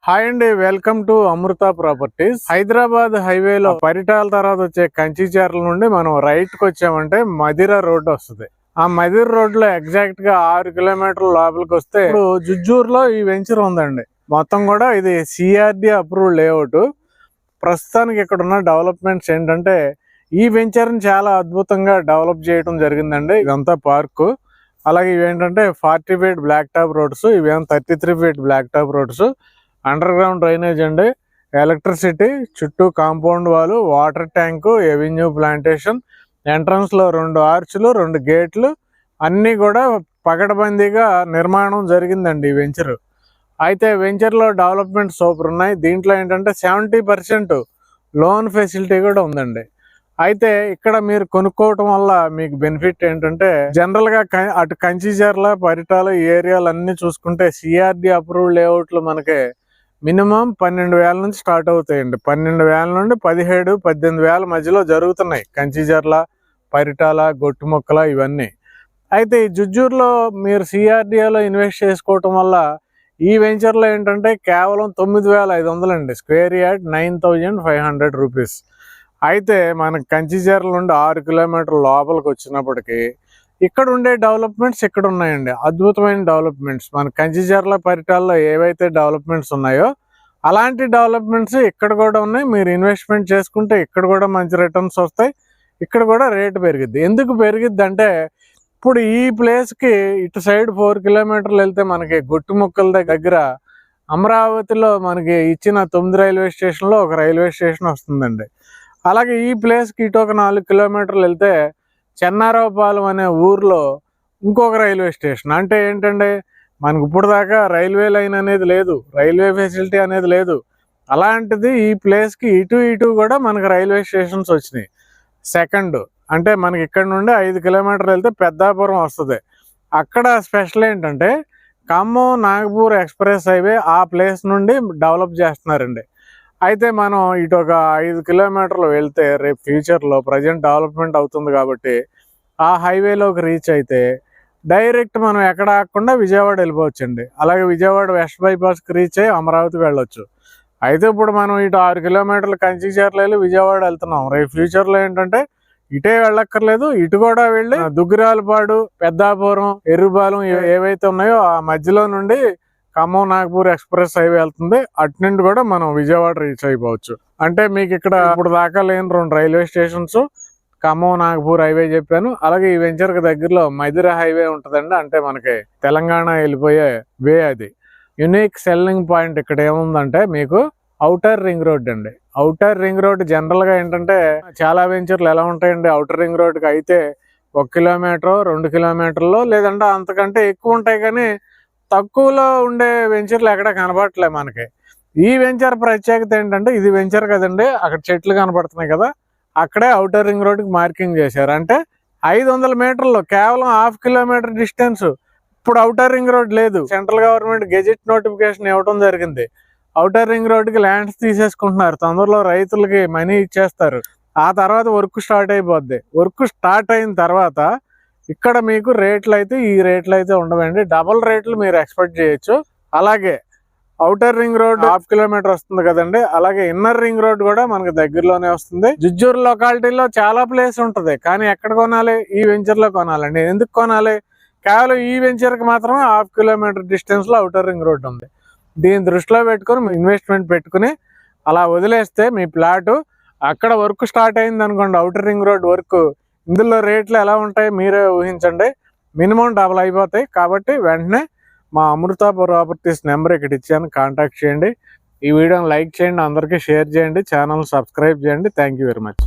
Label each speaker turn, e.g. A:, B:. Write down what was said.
A: Hi అండి, welcome to Amrutha properties. Hyderabad హైవేలో పరిటాల తర్వాత వచ్చే కంచిచర్ల నుండి మనం రైట్ కి వచ్చామంటే మదిర రోడ్ వస్తుంది. ఆ మదిర రోడ్ లో ఎగ్జాక్ట్ గా 6 కిలోమీటర్ల లోపలికి వస్తే ఇప్పుడు జుజ్జూరులో ఈ వెంచర్ ఉందండి. మొత్తం కూడా ఇది సిఆర్డి అప్రూవ్డ్ లేఅవుట్. ప్రస్తుతానికి ఇక్కడ ఉన్న డెవలప్మెంట్స్ ఏంటంటే ఈ వెంచర్ ని చాలా అద్భుతంగా డెవలప్ చేయడం జరిగిందండి. ఇదంతా పార్కు. అలాగే ఇవేంటంటే 40 ఫీట్ బ్లాక్ టాప్ రోడ్స్, ఇవేమో 33 feet black top roads. Underground drainage అండి, ఎలక్ట్రిసిటీ, చుట్టూ compound wall, water tank, avenue plantation, entrance లో 2 ఆర్చ్లు, 2 గేట్లు అన్నీ కూడా పకడ్బందీగా నిర్మాణం జరిగిందండి ఈ వెంచర్. అయితే వెంచర్ లో డెవలప్మెంట్ సూపర్ ఉన్నాయి. దీంట్లో ఏంటంటే 70% లోన్ ఫెసిలిటీ కూడా ఉందండి. అయితే ఇక్కడ మీరు కొనుక్కోవటం వల్ల మీకు బెనిఫిట్ ఏంటంటే జనరల్ గా అటు కంచిచర్ల, పరిటాల ఈ ఏరియాలు అన్ని చూసుకుంటే సిఆర్డి అప్రూవ్డ్ లేఅవుట్లు మనకి మినిమం 12,000 నుంచి స్టార్ట్ అవుతాయండి. 12,000 నుండి 17,000-18,000 మధ్యలో జరుగుతున్నాయి కంచిచర్ల, పరిటాల, గొట్టుముక్కల ఇవన్నీ. అయితే ఈ జుజ్జూరులో మీరు సిఆర్డిఏలో ఇన్వెస్ట్ చేసుకోవటం వల్ల ఈ వెంచర్లో ఏంటంటే కేవలం 9,500 అండి. Square yard 9,500 rupees. అయితే మనకు కంచిచర్ల నుండి 6 కిలోమీటర్ల లోపలికి వచ్చినప్పటికీ ఇక్కడ ఉండే డెవలప్మెంట్స్ ఇక్కడ ఉన్నాయండి. అద్భుతమైన డెవలప్మెంట్స్. మన కంచిచర్ల, పరిటాల్లో ఏవైతే డెవలప్మెంట్స్ ఉన్నాయో అలాంటి డెవలప్మెంట్స్ ఇక్కడ కూడా ఉన్నాయి. మీరు ఇన్వెస్ట్మెంట్ చేసుకుంటే ఇక్కడ కూడా మంచి రిటర్న్స్ వస్తాయి. ఇక్కడ కూడా రేటు పెరిగిద్ది. ఎందుకు పెరిగిద్ది అంటే ఇప్పుడు ఈ ప్లేస్కి ఇటు సైడ్ 4 కిలోమీటర్లు వెళ్తే మనకి గొట్టుముక్కల దగ్గర అమరావతిలో మనకి ఇచ్చిన 9 రైల్వే స్టేషన్లో ఒక రైల్వే స్టేషన్ వస్తుందండి. అలాగే ఈ ప్లేస్కి ఇటు ఒక 4 కిలోమీటర్లు వెళ్తే చెన్నారావుపాలెం అనే ఊర్లో ఇంకొక రైల్వే స్టేషన్. అంటే ఏంటంటే మనకు ఇప్పుడు దాకా రైల్వే లైన్ అనేది లేదు, రైల్వే ఫెసిలిటీ అనేది లేదు. అలాంటిది ఈ ప్లేస్కి ఇటు కూడా మనకు రైల్వే స్టేషన్స్ వచ్చినాయి. సెకండ్ అంటే మనకి ఇక్కడ నుండి 5 కిలోమీటర్లు వెళ్తే పెద్దాపురం వస్తుంది. అక్కడ స్పెషల్ ఏంటంటే ఖమ్మం నాగపూర్ ఎక్స్ప్రెస్ హైవే ఆ ప్లేస్ నుండి డెవలప్ చేస్తున్నారండి. అయితే మనం ఇటు ఒక 5 కిలోమీటర్లు వెళ్తే రేపు ఫ్యూచర్లో ప్రజెంట్ డెవలప్మెంట్ అవుతుంది కాబట్టి ఆ హైవేలోకి రీచ్ అయితే డైరెక్ట్ మనం ఎక్కడ ఆగకుండా విజయవాడ వెళ్ళిపోవచ్చండి. అలాగే విజయవాడ వెస్ట్ బైపాస్కి రీచ్ అయ్యి అమరావతి వెళ్ళొచ్చు. అయితే ఇప్పుడు మనం ఇటు 6 కిలోమీటర్లు కంచిచర్ల వెళ్ళి విజయవాడ వెళ్తున్నాం. రేపు ఫ్యూచర్లో ఏంటంటే ఇటే వెళ్ళక్కర్లేదు, ఇటు కూడా వెళ్ళి దుగ్గిరాలపాడు, పెద్దాపురం, ఎర్రుబాలెం ఏవైతే ఉన్నాయో ఆ మధ్యలో నుండి ఖమ్మం నాగపూర్ ఎక్స్ప్రెస్ హైవే వెళ్తుంది. అటు నుండి కూడా మనం విజయవాడ రీచ్ అయిపోవచ్చు. అంటే మీకు ఇక్కడ ఇప్పుడు దాకా లేని 2 railway stations, Khammam Nagpur highway చెప్పాను. అలాగే ఈ వెంచర్కి దగ్గరలో మదిర హైవే ఉంటుందండి. అంటే మనకి తెలంగాణ వెళ్ళిపోయే వే. అది యునిక్ సెల్లింగ్ పాయింట్ ఇక్కడ ఏముందంటే మీకు ఔటర్ రింగ్ రోడ్ అండి. ఔటర్ రింగ్ రోడ్ జనరల్ గా ఏంటంటే చాలా వెంచర్లు ఎలా ఉంటాయండి, ఔటర్ రింగ్ రోడ్కి అయితే 1 కిలోమీటర్ 2 కిలోమీటర్లు లేదంటే అంతకంటే ఎక్కువ ఉంటాయి. కానీ తక్కువలో ఉండే వెంచర్లు ఎక్కడ కనబడట్లే మనకి. ఈ వెంచర్ ప్రత్యేకత ఏంటంటే ఇది వెంచర్ కదండి, అక్కడ చెట్లు కనబడుతున్నాయి కదా, అక్కడే ఔటర్ రింగ్ రోడ్కి మార్కింగ్ చేశారు. అంటే 500 మీటర్లు, కేవలం 1/2 కిలోమీటర్ డిస్టెన్స్. ఇప్పుడు ఔటర్ రింగ్ రోడ్ లేదు. సెంట్రల్ గవర్నమెంట్ గెజెట్ నోటిఫికేషన్ ఇవ్వడం జరిగింది. ఔటర్ రింగ్ రోడ్కి ల్యాండ్స్ తీసేసుకుంటున్నారు. తొందరలో రైతులకి మనీ ఇచ్చేస్తారు. ఆ తర్వాత వర్క్ స్టార్ట్ అయిపోద్ది. వర్క్ స్టార్ట్ అయిన తర్వాత ఇక్కడ మీకు రేట్లు అయితే ఈ రేట్లు అయితే ఉండవండి, డబుల్ రేట్లు మీరు ఎక్స్పెక్ట్ చేయొచ్చు. అలాగే ఔటర్ రింగ్ రోడ్ 1/2 కిలోమీటర్ వస్తుంది కదండి, అలాగే ఇన్నర్ రింగ్ రోడ్ కూడా మనకు దగ్గరలోనే వస్తుంది. జుజ్జూరు లొకాలిటీలో చాలా ప్లేస్ ఉంటుంది, కానీ ఎక్కడ కొనాలి? ఈ వెంచర్ లో కొనాలండి. ఎందుకు కొనాలి? కేవలం ఈ వెంచర్ కి మాత్రమే 1/2 కిలోమీటర్ డిస్టెన్స్ లో ఔటర్ రింగ్ రోడ్ ఉంది. దీన్ని దృష్టిలో పెట్టుకుని ఇన్వెస్ట్మెంట్ పెట్టుకుని అలా వదిలేస్తే మీ ప్లాట్ అక్కడ వర్క్ స్టార్ట్ అయింది అనుకోండి, ఔటర్ రింగ్ రోడ్ వర్క్, ఇందులో రేట్లు ఎలా ఉంటాయి మీరే ఊహించండి. మినిమం డబుల్ అయిపోతాయి. కాబట్టి వెంటనే మా అమృత ప్రాపర్టీస్ నెంబర్ ఇక్కడ ఇచ్చాను, కాంటాక్ట్ చేయండి. ఈ వీడియోని లైక్ చేయండి, అందరికీ షేర్ చేయండి, ఛానల్ సబ్స్క్రైబ్ చేయండి. Thank you very much.